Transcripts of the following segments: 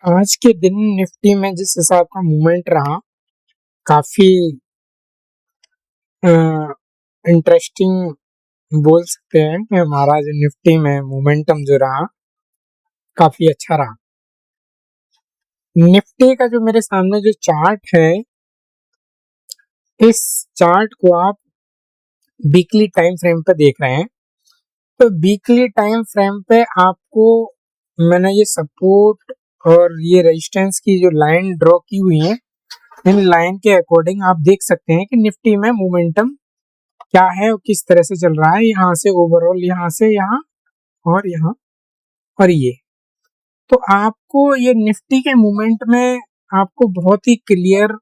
आज के दिन निफ्टी में जिस हिसाब का मूवमेंट रहा, काफी इंटरेस्टिंग बोल सकते हैं कि हमारा जो निफ्टी में मोमेंटम जो रहा काफी अच्छा रहा। निफ्टी का जो मेरे सामने जो चार्ट है, इस चार्ट को आप वीकली टाइम फ्रेम पे देख रहे हैं। तो वीकली टाइम फ्रेम पे आपको मैंने ये सपोर्ट और ये रेजिस्टेंस की जो लाइन ड्रॉ की हुई है, इन लाइन के अकॉर्डिंग आप देख सकते हैं कि निफ्टी में मोमेंटम क्या है और किस तरह से चल रहा है। यहाँ से ओवरऑल, यहाँ से यहाँ और यहाँ और ये, तो आपको ये निफ्टी के मूवमेंट में आपको बहुत ही क्लियर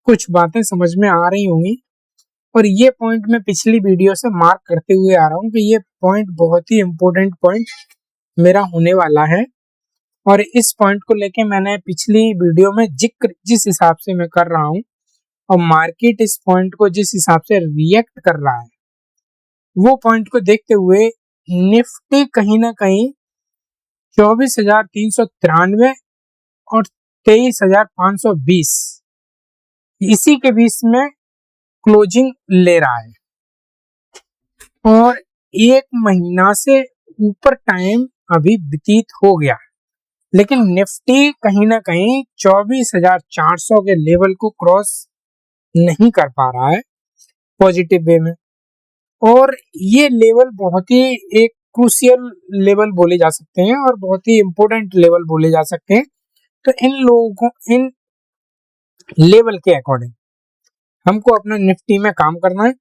कुछ बातें समझ में आ रही होंगी। और ये पॉइंट मैं पिछली वीडियो से मार्क करते हुए आ रहा हूँ कि ये पॉइंट बहुत ही इम्पोर्टेंट पॉइंट मेरा होने वाला है। और इस पॉइंट को लेके मैंने पिछली वीडियो में जिक्र जिस हिसाब से मैं कर रहा हूँ और मार्केट इस पॉइंट को जिस हिसाब से रिएक्ट कर रहा है, वो पॉइंट को देखते हुए निफ्टी कहीं ना कहीं 24,393 और 23,520 इसी के बीच में क्लोजिंग ले रहा है। और एक महीना से ऊपर टाइम अभी व्यतीत हो गया, लेकिन निफ्टी कहीं ना कहीं 24,400 के लेवल को क्रॉस नहीं कर पा रहा है पॉजिटिव वे में। और ये लेवल बहुत ही एक क्रूशियल लेवल बोले जा सकते हैं और बहुत ही इंपॉर्टेंट लेवल बोले जा सकते हैं। तो इन लोगों को, इन लेवल के अकॉर्डिंग हमको अपना निफ्टी में काम करना है।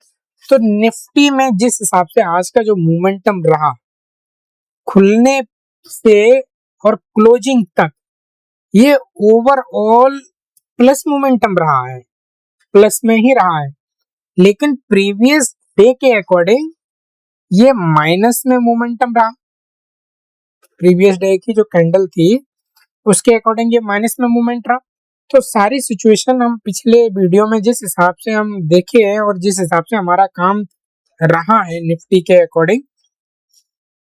तो निफ्टी में जिस हिसाब से आज का जो मोमेंटम रहा, खुलने से और क्लोजिंग तक ये ओवरऑल प्लस मोमेंटम रहा है, प्लस में ही रहा है। लेकिन प्रीवियस डे के अकॉर्डिंग ये माइनस में मोमेंटम रहा। प्रीवियस डे की जो कैंडल थी उसके अकॉर्डिंग ये माइनस में मूवमेंट रहा। तो सारी सिचुएशन हम पिछले वीडियो में जिस हिसाब से हम देखे हैं और जिस हिसाब से हमारा काम रहा है निफ्टी के अकॉर्डिंग,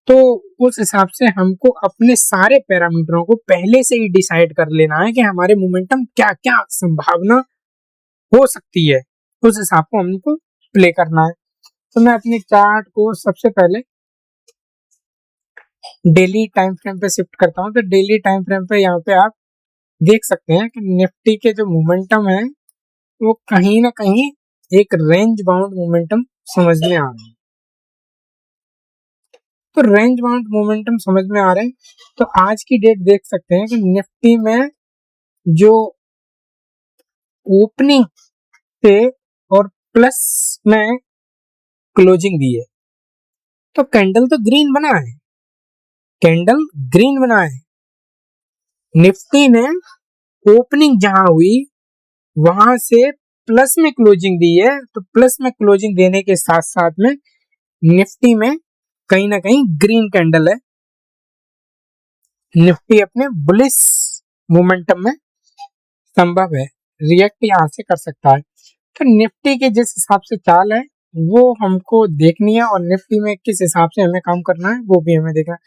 तो उस हिसाब से हमको अपने सारे पैरामीटरों को पहले से ही डिसाइड कर लेना है कि हमारे मोमेंटम क्या क्या संभावना हो सकती है, उस हिसाब को हमको प्ले करना है। तो मैं अपने चार्ट को सबसे पहले डेली टाइम फ्रेम पे शिफ्ट करता हूँ। तो डेली टाइम फ्रेम पे यहाँ पे आप देख सकते हैं कि निफ्टी के जो मोमेंटम है वो कहीं ना कहीं एक रेंज बाउंड मोमेंटम समझ में आ रहा है। तो रेंज बाउंड मोमेंटम समझ में आ रहे हैं। तो आज की डेट देख सकते हैं कि निफ्टी में जो ओपनिंग थे और प्लस में क्लोजिंग दी है, तो कैंडल तो ग्रीन बना है, कैंडल ग्रीन बना है। निफ्टी ने ओपनिंग जहां हुई वहां से प्लस में क्लोजिंग दी है। तो प्लस में क्लोजिंग देने के साथ साथ में निफ्टी में कहीं ना कहीं ग्रीन कैंडल है। निफ्टी अपने बुलिश मोमेंटम में संभव है रिएक्ट यहां से कर सकता है। तो निफ्टी के जिस हिसाब से चाल है वो हमको देखनी है और निफ्टी में किस हिसाब से हमें काम करना है वो भी हमें देखना है।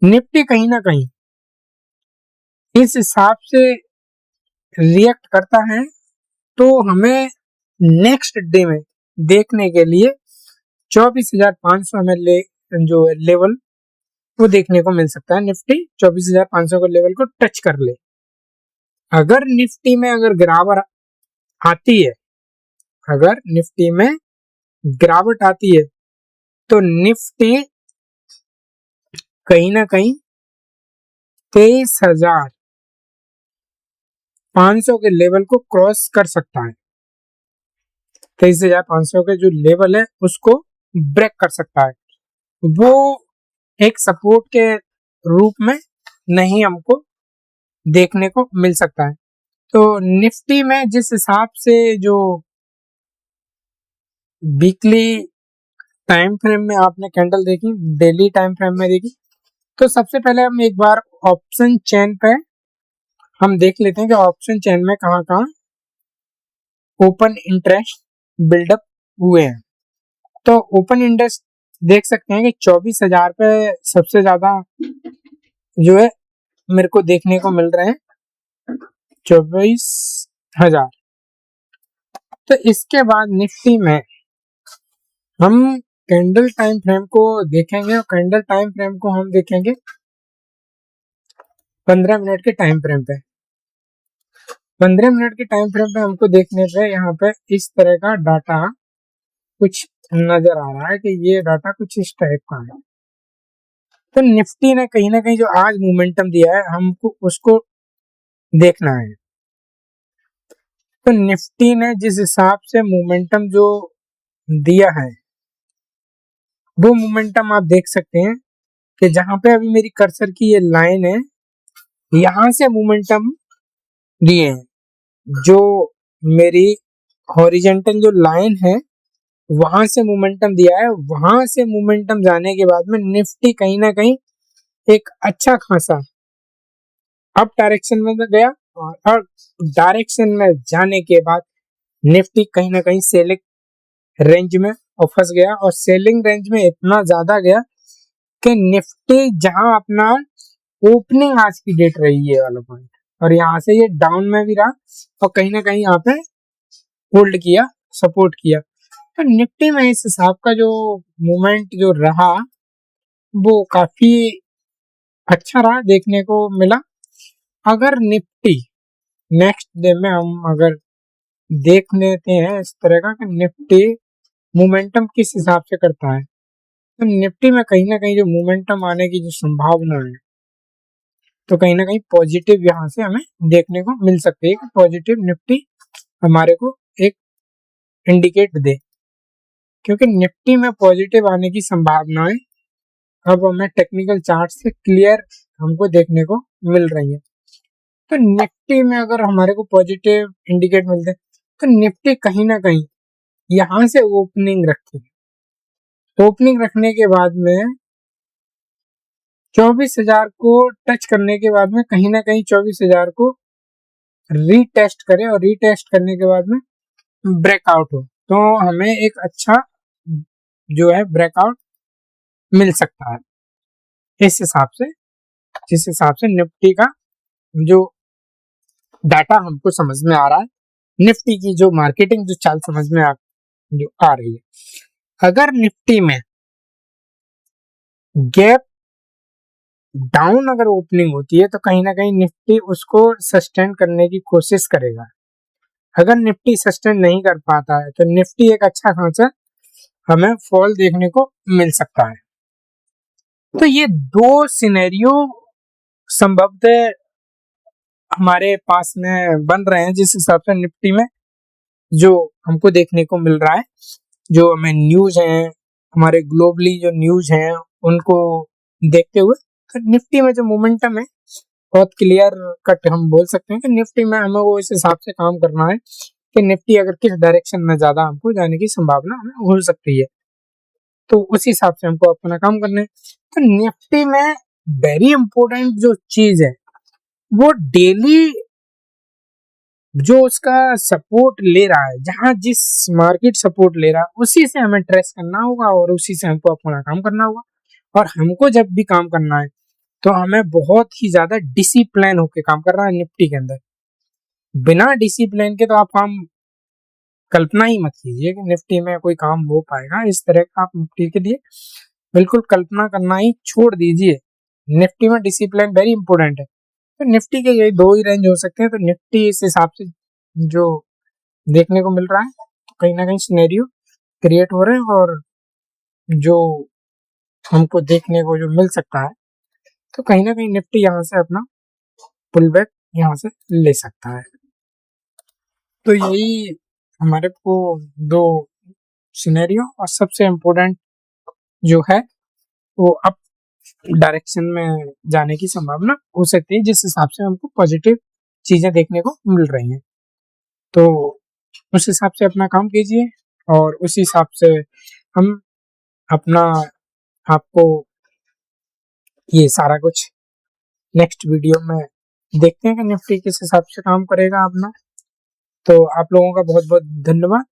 निफ्टी कहीं ना कहीं इस हिसाब से रिएक्ट करता है तो हमें नेक्स्ट डे में देखने के लिए 24,500 हमें जो लेवल वो देखने को मिल सकता है। निफ्टी 24,500 के लेवल को टच कर ले। अगर निफ्टी में अगर गिरावट आती है, अगर निफ्टी में गिरावट आती है तो निफ्टी कहीं ना कहीं 23,500 के लेवल को क्रॉस कर सकता है। 23,500 के जो लेवल है उसको ब्रेक कर सकता है। वो एक सपोर्ट के रूप में नहीं हमको देखने को मिल सकता है। तो निफ्टी में जिस हिसाब से जो वीकली टाइम फ्रेम में आपने कैंडल देखी, डेली टाइम फ्रेम में देखी, तो सबसे पहले हम एक बार ऑप्शन चेन पे हम देख लेते हैं कि ऑप्शन चेन में कहाँ कहाँ ओपन इंटरेस्ट बिल्डअप हुए हैं। तो ओपन इंटरेस्ट देख सकते हैं कि 24,000 पे सबसे ज्यादा जो है मेरे को देखने को मिल रहे हैं 24,000। तो इसके बाद निफ्टी में हम कैंडल टाइम फ्रेम को देखेंगे और कैंडल टाइम फ्रेम को हम देखेंगे 15 मिनट के टाइम फ्रेम पे। 15 मिनट के टाइम फ्रेम पे हमको देखने पे यहाँ पे इस तरह का डाटा कुछ नजर आ रहा है कि ये डाटा कुछ इस टाइप का है। तो निफ्टी ने कहीं ना कहीं जो आज मोमेंटम दिया है हमको उसको देखना है। तो निफ्टी ने जिस हिसाब से मोमेंटम जो दिया है वो मोमेंटम आप देख सकते हैं कि जहां पे अभी मेरी कर्सर की ये लाइन है यहां से मोमेंटम दिए हैं। जो मेरी हॉरिजेंटल जो लाइन है वहां से मोमेंटम दिया है, वहां से मोमेंटम जाने के बाद में निफ्टी कहीं ना कहीं एक अच्छा खासा अप डायरेक्शन में गया और डायरेक्शन में जाने के बाद निफ्टी कहीं ना कहीं सेलिंग रेंज में और फंस गया और सेलिंग रेंज में इतना ज्यादा गया कि निफ्टी जहां अपना ओपनिंग आज की डेट रही है वाला पॉइंट और यहाँ से ये डाउन में भी रहा और कहीं ना कहीं यहाँ पे होल्ड किया, सपोर्ट किया। तो निफ्टी में इस हिसाब का जो मूवमेंट जो रहा वो काफी अच्छा रहा, देखने को मिला। अगर निफ्टी नेक्स्ट डे में हम अगर देख लेते हैं इस तरह का कि निफ्टी मोमेंटम किस हिसाब से करता है, तो निफ्टी में कहीं ना कहीं जो मोमेंटम आने की जो संभावना है तो कहीं ना कहीं पॉजिटिव यहाँ से हमें देखने को मिल सकती है कि पॉजिटिव निफ्टी हमारे को एक इंडिकेट दे, क्योंकि निफ्टी में पॉजिटिव आने की संभावनाएं अब हमें टेक्निकल चार्ट से क्लियर हमको देखने को मिल रही है। तो निफ्टी में अगर हमारे को पॉजिटिव इंडिकेट मिलते तो निफ्टी कहीं ना कहीं यहाँ से ओपनिंग रखेगी। ओपनिंग रखने के बाद में 24,000 को टच करने के बाद में कहीं ना कहीं 24,000 को रीटेस्ट करे और रीटेस्ट करने के बाद में ब्रेकआउट हो तो हमें एक अच्छा जो है ब्रेकआउट मिल सकता है। इस हिसाब से जिस हिसाब से निफ्टी का जो डाटा हमको समझ में आ रहा है, निफ्टी की जो मार्केटिंग जो चाल समझ में जो आ रही है, अगर निफ्टी में गैप डाउन अगर ओपनिंग होती है तो कहीं ना कहीं निफ्टी उसको सस्टेन करने की कोशिश करेगा। अगर निफ्टी सस्टेन नहीं कर पाता है तो निफ्टी एक अच्छा खासा हमें फॉल देखने को मिल सकता है। तो ये दो सिनेरियो संभवतः हमारे पास में बन रहे हैं जिस हिसाब से निफ्टी में जो हमको देखने को मिल रहा है, जो हमें न्यूज है हमारे ग्लोबली जो न्यूज है उनको देखते हुए तो निफ्टी में जो मोमेंटम है बहुत क्लियर कट हम बोल सकते हैं कि निफ्टी में हमें वो इस हिसाब से काम करना है कि निफ्टी अगर किस डायरेक्शन में ज्यादा हमको जाने की संभावना हमें हो सकती है तो उस हिसाब से हमको अपना काम करना है। तो निफ्टी में वेरी इंपॉर्टेंट जो चीज है वो डेली जो उसका सपोर्ट ले रहा है, जहां जिस मार्केट सपोर्ट ले रहा है उसी से हमें ट्रेस करना होगा और उसी से हमको अपना काम करना होगा। और हमको जब भी काम करना है तो हमें बहुत ही ज्यादा डिसिप्लिन होके काम करना है निफ्टी के अंदर। बिना डिसिप्लिन के तो आप काम कल्पना ही मत कीजिए कि निफ्टी में कोई काम हो पाएगा। इस तरह का आप निफ्टी के लिए बिल्कुल कल्पना करना ही छोड़ दीजिए। निफ्टी में डिसिप्लिन वेरी इंपॉर्टेंट है। तो निफ्टी के यही दो ही रेंज हो सकते हैं। तो निफ्टी इस हिसाब से जो देखने को मिल रहा है तो कहीं ना कहीं सिनेरियो क्रिएट हो रहे हैं और जो हमको देखने को जो मिल सकता है तो कहीं ना कहीं निफ्टी यहाँ से अपना पुल बैक यहाँ से ले सकता है। तो यही हमारे को दो सिनेरियो और सबसे इम्पोर्टेंट जो है वो अप डायरेक्शन में जाने की संभावना हो सकती है जिस हिसाब से हमको पॉजिटिव चीजें देखने को मिल रही हैं। तो उस हिसाब से अपना काम कीजिए और उस हिसाब से हम अपना आपको ये सारा कुछ नेक्स्ट वीडियो में देखते हैं कि निफ्टी किस हिसाब से काम करेगा अपना। तो आप लोगों का बहुत बहुत धन्यवाद।